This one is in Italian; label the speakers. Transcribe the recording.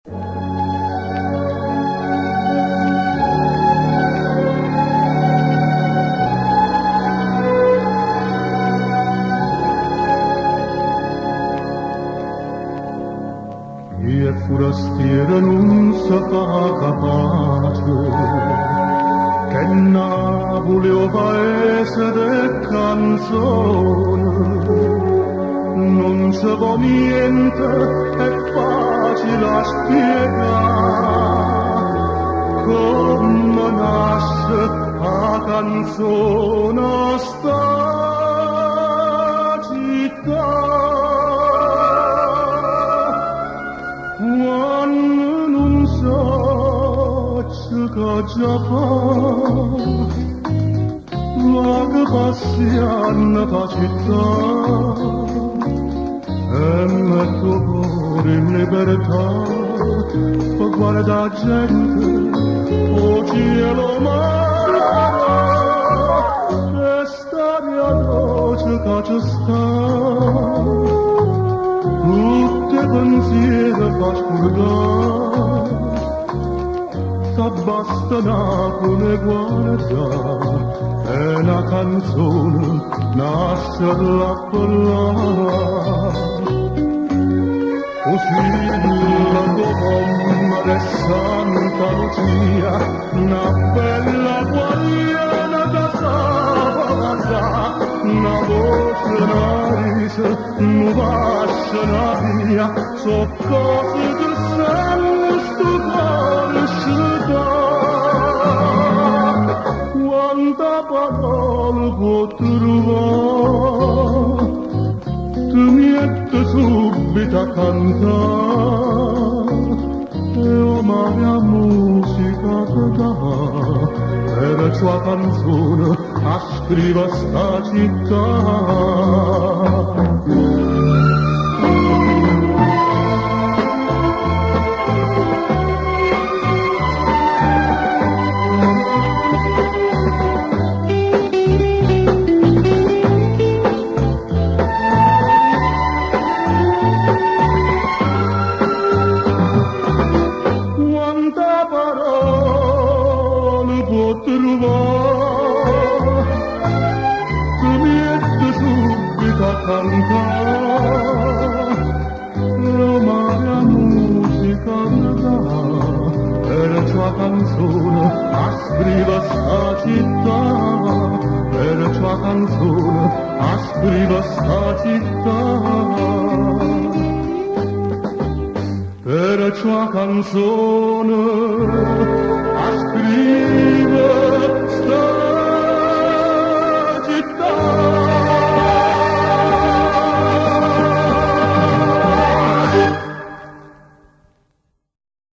Speaker 1: Il forastiero non si fa capace, che Napoli è un paese di canzone, non si può niente, è facile a spiegare, come nasce la canzone sta città. Quando non so che già fa, ma che passiamo per città, e metto cuore in libertà, per guardare gente, o cielo mare, e stare atroce che ci sta. Tutte pensieri fa scordare, t'abbasta Napoli guarda, e una canzone nasce là per là. Così la colomba di Santa Lucia, una bella guardiana che sa passare, una voce, una risa, un bacio, una via, so cose che sanno sto cuore si dà. Quanta parola può trovare, ti mette subito a cantare, e amare la musica che dà, per la sua canzone a scrivere sta città. Quanta parola può trovare, ti mette subito a cantare, amare la musica che dà, per la sua canzone a scrivere sta città, per la sua canzone a scrivere sta città. Per la sua canzone